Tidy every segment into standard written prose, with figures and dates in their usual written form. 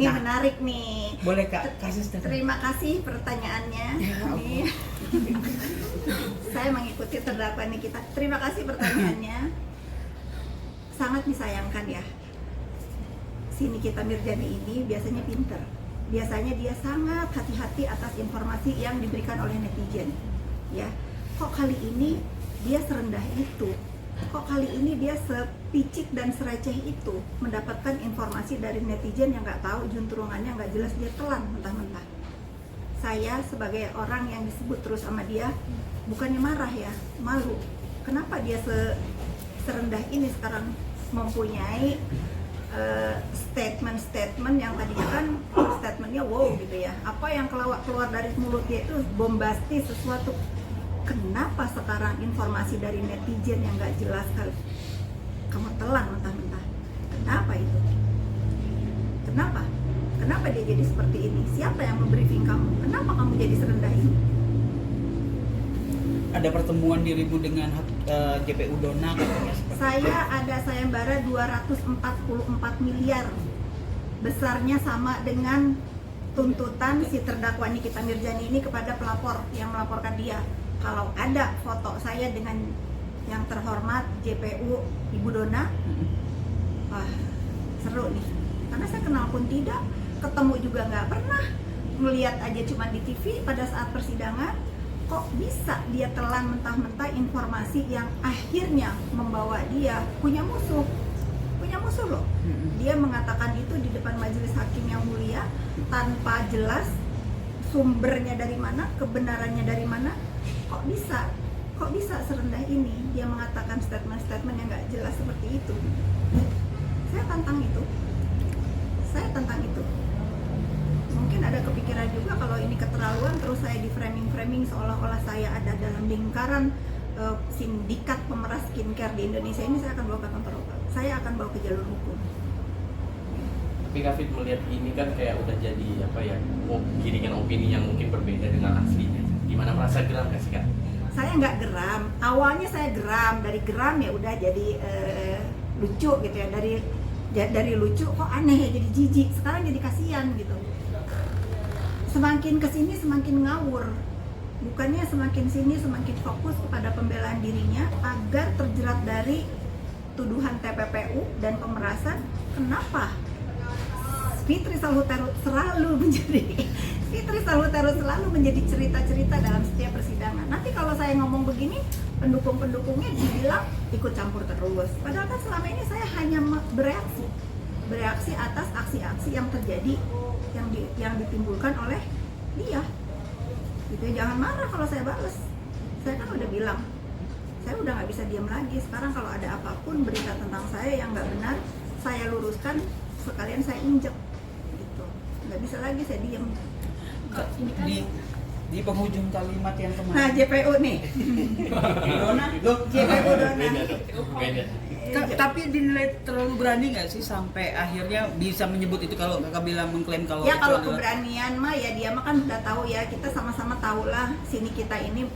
Ini menarik nih. Boleh Kak, kasih statement. Terima kasih pertanyaannya. Nih. Saya mengikuti terdakwa Nikita. Terima kasih pertanyaannya. Sangat disayangkan ya. Si Nikita Mirzani ini biasanya pinter. Biasanya dia sangat hati-hati atas informasi yang diberikan oleh netizen. Ya, kok kali ini dia serendah itu? Kok kali ini dia sepicik dan sereceh itu mendapatkan informasi dari netizen yang nggak tahu juntrungannya, nggak jelas, dia telan mentah-mentah. Saya sebagai orang yang disebut terus sama dia, bukannya marah ya, malu. Kenapa dia serendah ini sekarang mempunyai statement-statement yang tadinya kan statementnya wow gitu ya, apa yang keluar dari mulut dia itu bombastis sesuatu. Kenapa sekarang informasi dari netizen yang nggak jelas kali kamu telan mentah-mentah? Kenapa itu? Kenapa dia jadi seperti ini? Siapa yang membriefing kamu? Kenapa kamu jadi serendah ini? Ada pertemuan dirimu dengan JPU Dona katanya. Saya ada sayembara 244 miliar. Besarnya sama dengan tuntutan si terdakwa Nikita Mirzani ini kepada pelapor yang melaporkan dia. Kalau ada foto saya dengan yang terhormat JPU Ibu Dona, wah seru nih. Karena saya kenal pun tidak, ketemu juga nggak pernah, melihat aja cuma di TV pada saat persidangan. Kok bisa dia telan mentah-mentah informasi yang akhirnya membawa dia punya musuh loh. Dia mengatakan itu di depan majelis hakim yang mulia tanpa jelas sumbernya dari mana, kebenarannya dari mana. Kok bisa serendah ini dia mengatakan statement-statement yang nggak jelas seperti itu? Saya tantang itu. Mungkin ada kepikiran juga kalau ini keterlaluan, terus saya di framing seolah-olah saya ada dalam lingkaran sindikat pemeras skincare di Indonesia ini. Saya akan bawa ke kantor, saya akan bawa ke jalur hukum. Tapi Kak Fit melihat ini kan kayak udah jadi apa ya, giringan opini yang mungkin berbeda dengan aslinya. Gimana, merasa geram nggak sih Kak? Saya nggak geram. Awalnya saya geram, dari geram ya udah jadi lucu gitu ya. Dari lucu kok aneh ya, jadi jijik. Sekarang jadi kasihan gitu. Semakin kesini semakin ngawur. Bukannya semakin sini semakin fokus kepada pembelaan dirinya agar terjerat dari tuduhan TPPU dan pemerasan. Kenapa? Fitri Salhuterus selalu menjadi cerita-cerita dalam setiap persidangan. Nanti kalau saya ngomong begini, pendukung-pendukungnya dibilang ikut campur terus. Padahal kan selama ini saya hanya bereaksi atas aksi-aksi yang terjadi, yang ditimbulkan oleh dia. Gitu, jangan marah kalau saya bales. Saya kan udah bilang, saya udah nggak bisa diam lagi. Sekarang kalau ada apapun berita tentang saya yang nggak benar, saya luruskan, sekalian saya injek. Gitu, nggak bisa lagi saya diam. Di penghujung kalimat yang kemarin. Nah, JPU nih. Dona, JPU Dona nih. Beda. tapi dinilai terlalu berani nggak sih sampai akhirnya bisa menyebut itu, kalau kakak bilang mengklaim kalau Ya itu kalau adalah... keberanian mah ya dia mah kan udah tahu ya, kita sama-sama tahu lah sini kita ini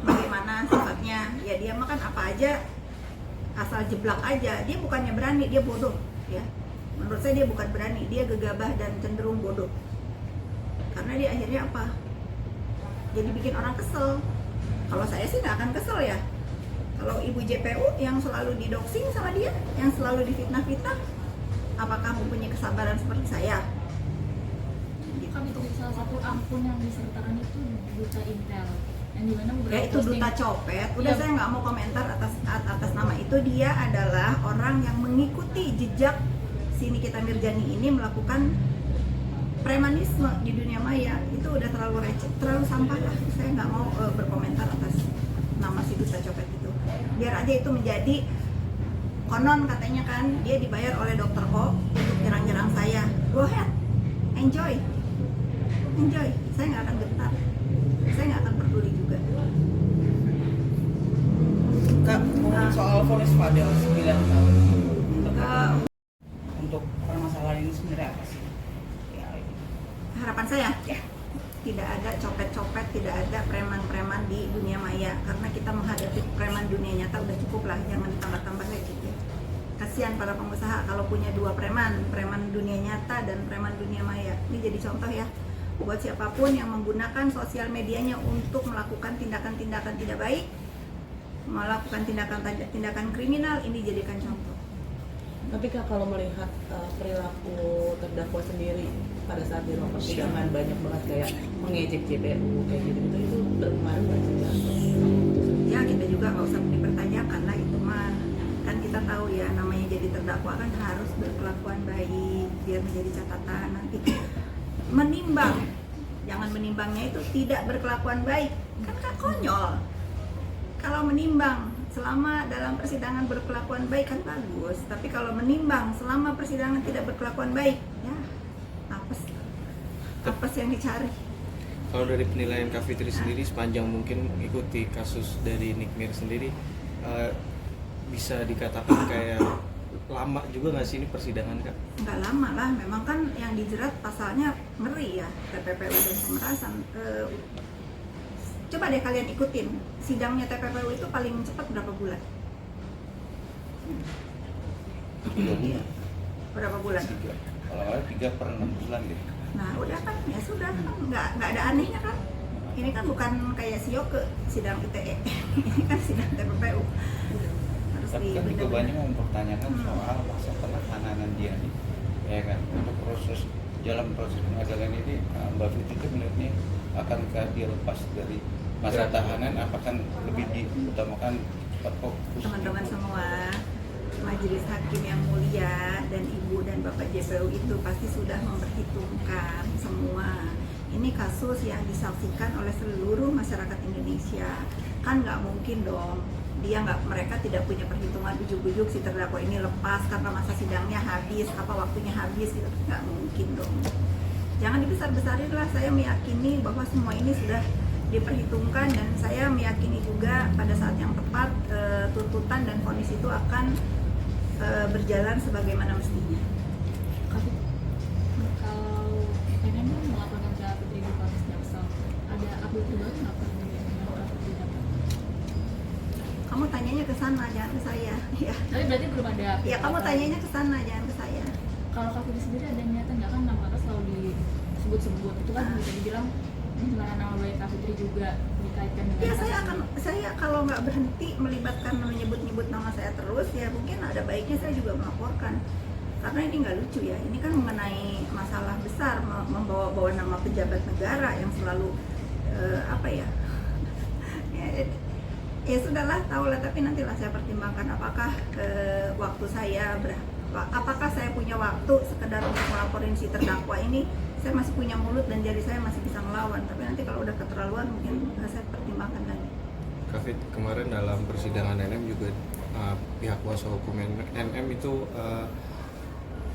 bagaimana sifatnya. Ya dia mah kan apa aja asal jeblak aja. Dia bukannya berani, dia bodoh ya. Menurut saya dia bukan berani, dia gegabah dan cenderung bodoh. Karena dia akhirnya apa? Jadi bikin orang kesel. Kalau saya sih nggak akan kesel ya. Kalau Ibu JPU yang selalu didoxing sama dia, yang selalu difitnah-fitnah, apakah mempunyai kesabaran seperti saya? Gitu. Kan itu salah satu akun yang disertakan itu Duta Intel, yang dimana Ya itu Duta Copet. Udah ya. Saya nggak mau komentar atas nama itu. Dia adalah orang yang mengikuti jejak si Nikita Mirzani ini melakukan premanisme di dunia maya. Itu udah terlalu receh, terlalu sampah lah. Saya nggak mau berkomentar atas nama si Duta Copet itu. Biar aja itu menjadi konon, katanya kan dia dibayar oleh Dr. Ko untuk nyerang-nyerang saya. Go ahead, enjoy. Saya nggak akan gentar, saya nggak akan peduli juga. Kak, soal vonis Fadel 9 tahun untuk permasalahan ini sebenarnya apa sih? Ya, harapan saya ya tidak ada copet-copet, tidak ada preman-preman di dunia maya, karena kita menghadapi preman dunia nyata udah cukup lah, jangan ditambah-tambah lagi gitu. kasihan para pengusaha kalau punya dua preman dunia nyata dan preman dunia maya. Ini jadi contoh ya buat siapapun yang menggunakan sosial medianya untuk melakukan tindakan-tindakan tidak baik, melakukan tindakan kriminal, ini jadikan contoh. Tapi Kak, kalau melihat perilaku terdakwa sendiri pada saat di ruang persidangan banyak banget kayak mengejek JPU kayak gitu itu berpengaruh nggak sih Kak? Ya kita juga nggak usah dipertanyakan lah itu mah, kan kita tahu ya namanya jadi terdakwa kan harus berkelakuan baik biar menjadi catatan nanti. Menimbang, jangan menimbangnya itu tidak berkelakuan baik, kan konyol. Kalau menimbang selama dalam persidangan berkelakuan baik kan bagus, tapi kalau menimbang selama persidangan tidak berkelakuan baik, ya apes yang dicari. Kalau dari penilaian Kak Fitri sendiri sepanjang mungkin ikuti kasus dari Nick Mir sendiri, bisa dikatakan kayak lama juga nggak sih ini persidangan Kak? Nggak lama lah, memang kan yang dijerat pasalnya ngeri ya, TPPU dan pemerasan. Coba deh kalian ikutin, sidangnya TPPU itu paling cepat berapa bulan? Iya. Berapa bulan? Kalau 3/6 bulan deh. Nah udah kan, ya sudah kan, nggak ada anehnya kan. Ini kan bukan kayak Sioke, sidang ITE, ini kan sidang TPPU. Harus Tapi kan juga bener-bener. banyak mempertanyakan soal masa penahanan dia nih, ya kan? Untuk jalan proses pengadilan ini, Mbak Fitri itu melihatnya akankah dia lepas dari masa tahanan? Apakah lebih diutamakan cepat fokus? Teman-teman semua, majelis hakim yang mulia dan ibu dan bapak JPU itu pasti sudah memperhitungkan semua. Ini kasus yang disaksikan oleh seluruh masyarakat Indonesia, kan nggak mungkin dong mereka tidak punya perhitungan ujuk-ujuk si terdakwa ini lepas karena masa sidangnya habis, apa waktunya habis gitu, nggak mungkin dong. Jangan dibesar-besarin lah, saya meyakini bahwa semua ini sudah diperhitungkan dan saya meyakini juga pada saat yang tepat tuntutan dan vonis itu akan berjalan sebagaimana mestinya. Tapi kalau pengen melaporkan ke Putri di Polres Jaksel, ada update terbaru nggak Pak yang Putri dapat? Kamu tanyanya ke sana, jangan ke saya. Ya, Tapi berarti belum ada update ya kamu apa-apa. tanyanya ke sana, jangan ke saya. Kalau Kak Putri sendiri ada niatan nggak, kan nama Kakak selalu disebut-sebut, itu kan bisa dibilang ini gimana nama baik Kak Putri juga dikaitkan dengan Ya kasus ini. saya kalau nggak berhenti melibatkan menyebut-nyebut nama saya terus, ya mungkin ada baiknya saya juga melaporkan. Karena ini nggak lucu ya, ini kan mengenai masalah besar, membawa-bawa nama pejabat negara yang selalu ya sudahlah, tahulah, tapi nantilah saya pertimbangkan apakah waktu saya apakah saya punya waktu sekedar untuk melaporin si terdakwa ini. Saya masih punya mulut dan jari saya masih bisa melawan, tapi nanti kalau udah keterlaluan mungkin saya pertimbangkan lagi. Kak Fit, kemarin dalam persidangan NM juga pihak kuasa hukum NM itu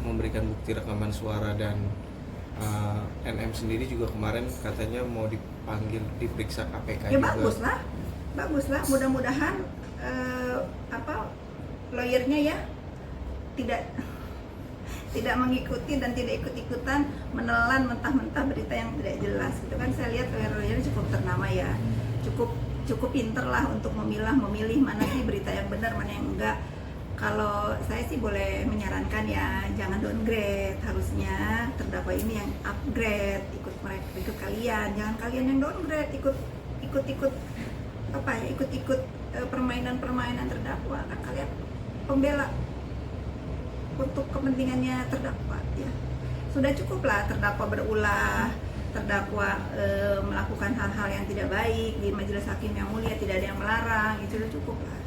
memberikan bukti rekaman suara dan NM sendiri juga kemarin katanya mau dipanggil diperiksa KPK Ya juga. baguslah. Mudah-mudahan lawyernya ya tidak mengikuti dan tidak ikut-ikutan menelan mentah-mentah berita yang tidak jelas. Itu kan saya lihat lawyer-lawyer cukup ternama ya, cukup pinter lah untuk memilih mana sih berita yang benar, mana yang enggak. Kalau saya sih boleh menyarankan ya jangan downgrade, harusnya terdakwa ini yang upgrade, ikut kalian, jangan kalian yang downgrade, ikut permainan terdakwa, kan kalian pembela untuk kepentingannya terdakwa ya. Sudah cukup lah terdakwa berulah, terdakwa melakukan hal-hal yang tidak baik di majelis hakim yang mulia, tidak ada yang melarang, itu sudah cukup lah.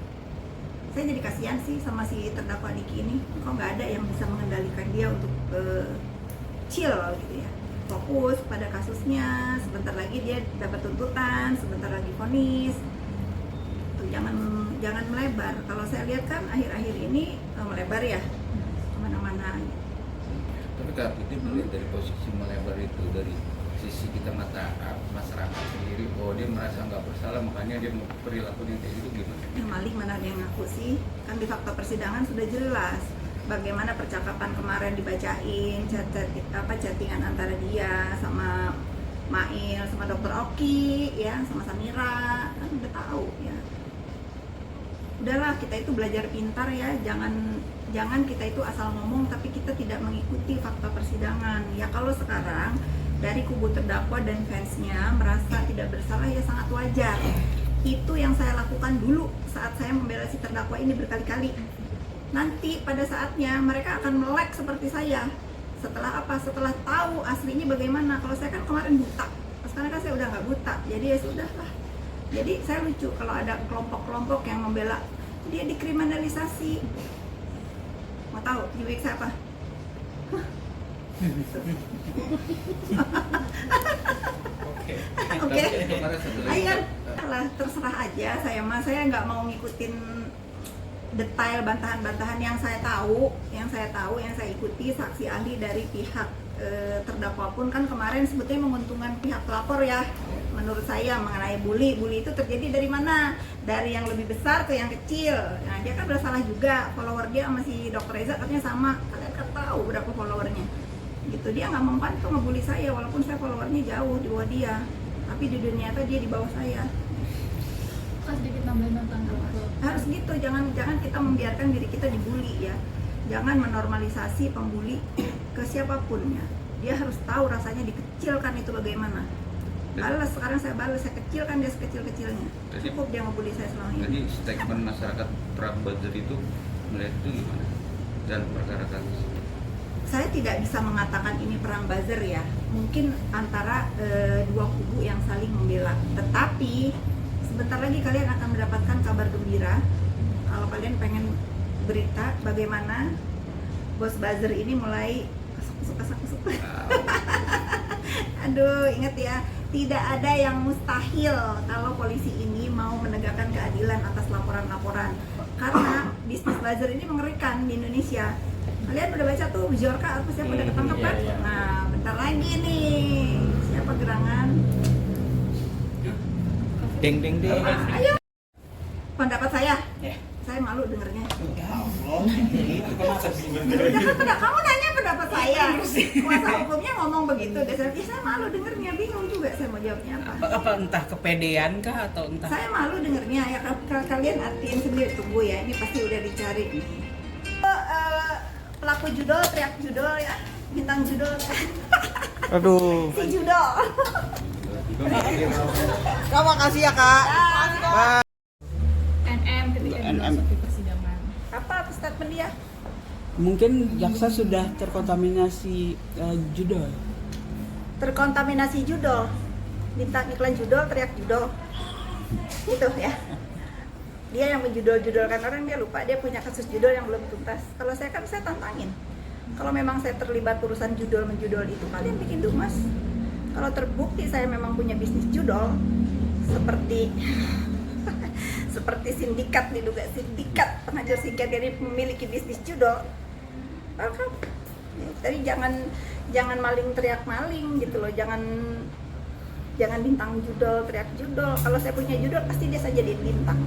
Saya jadi kasihan sih sama si terdakwa Niki ini, kok nggak ada yang bisa mengendalikan dia untuk chill gitu ya, fokus pada kasusnya. Sebentar lagi dia dapat tuntutan, sebentar lagi vonis. Tuh, jangan melebar. Kalau saya lihat kan akhir-akhir ini melebar ya kemana-mana. Tapi Kak Fitri melihat dari posisi melebar itu dari sisi kita masyarakat sendiri, oh dia merasa nggak bersalah makanya dia perilaku yang kayak gitu gimana? Yang maling mana ada yang ngaku sih? Kan di fakta persidangan sudah jelas bagaimana percakapan kemarin dibacain, chattingan antara dia sama Mail, sama Dr. Oki, ya, sama Samira, kan udah tahu ya. udahlah kita itu belajar pintar ya, jangan kita itu asal ngomong tapi kita tidak mengikuti fakta persidangan. Ya kalau sekarang dari kubu terdakwa dan fansnya merasa tidak bersalah ya sangat wajar. Itu yang saya lakukan dulu saat saya membela si terdakwa ini berkali-kali. Nanti pada saatnya mereka akan melek seperti saya. Setelah apa? Setelah tahu aslinya bagaimana. Kalau saya kan kemarin buta, sekarang kan saya udah nggak buta, jadi ya sudah lah. Jadi saya lucu kalau ada kelompok-kelompok yang membela dia dikriminalisasi. Mau tahu di week saya apa? Oke. Ayo lah, terserah aja saya mah. Saya nggak mau ngikutin detail bantahan-bantahan yang saya tahu, yang saya ikuti saksi ahli dari pihak terdakwa pun kan kemarin sebetulnya menguntungkan pihak pelapor ya. Menurut saya mengenai bully itu terjadi dari mana? Dari yang lebih besar ke yang kecil. Nah dia kan bersalah juga, follower dia sama si Dr. Reza katanya sama. Kalian kan tahu berapa followernya. Gitu, dia nggak membantu ngebully saya walaupun saya followernya jauh di bawah dia. Tapi di dunia nyata dia di bawah saya. Sedikit nambahin tentang Harus gitu, jangan kita membiarkan diri kita dibully ya. Jangan menormalisasi pembuli ke siapapun ya. Dia harus tahu rasanya dikecilkan itu bagaimana. Balas, sekarang saya balas, saya kecilkan dia sekecil-kecilnya. Cukup dia ngebully saya selama ini. Jadi statement masyarakat perang buzzer itu melihat itu gimana? Dan perkara kasus. Saya tidak bisa mengatakan ini perang buzzer ya. Mungkin antara dua kubu yang saling membela. Tetapi sebentar lagi kalian akan mendapatkan kabar gembira. Kalau kalian pengen berita bagaimana bos buzzer ini mulai kesuk. Aduh, ingat ya, tidak ada yang mustahil kalau polisi ini mau menegakkan keadilan atas laporan-laporan. Karena bisnis buzzer ini mengerikan di Indonesia. Kalian udah baca tuh Bjorka apa siapa udah ketangkep kan? Iya. Nah, bentar lagi nih. Siapa gerangan? Deng. Ayo. Pendapat saya. Ya. Saya malu dengernya. Ya Allah, itu kan masa sih Kamu nanya pendapat saya. Kuasa hukumnya ngomong begitu. Saya malu dengernya, bingung juga saya mau jawabnya apa. Apa entah kepedean kah atau entah Saya malu dengernya ya. Kalian artiin sendiri, tunggu ya. Ini pasti udah dicari nih. Pelaku judol, teriak judol ya. Bintang judol. aduh. Si judol. Kak, makasih ya kak. NM ketika dimasuki persidangan. Apa statement dia? Mungkin jaksa sudah terkontaminasi judol. Terkontaminasi judol. Bintang iklan judol, teriak judol. Gitu ya. Dia yang menjudol-judolkan orang, dia lupa dia punya kasus judol yang belum tuntas. Kalau saya kan saya tantangin. Kalau memang saya terlibat urusan judol menjudol itu, kalian bikin dumas. Kalau terbukti saya memang punya bisnis judol seperti seperti sindikat, diduga sindikat pengajar sindikat jadi memiliki bisnis judol, maka tadi jangan maling teriak maling gitu loh, jangan bintang judol teriak judol. Kalau saya punya judol pasti dia saja jadi bintang.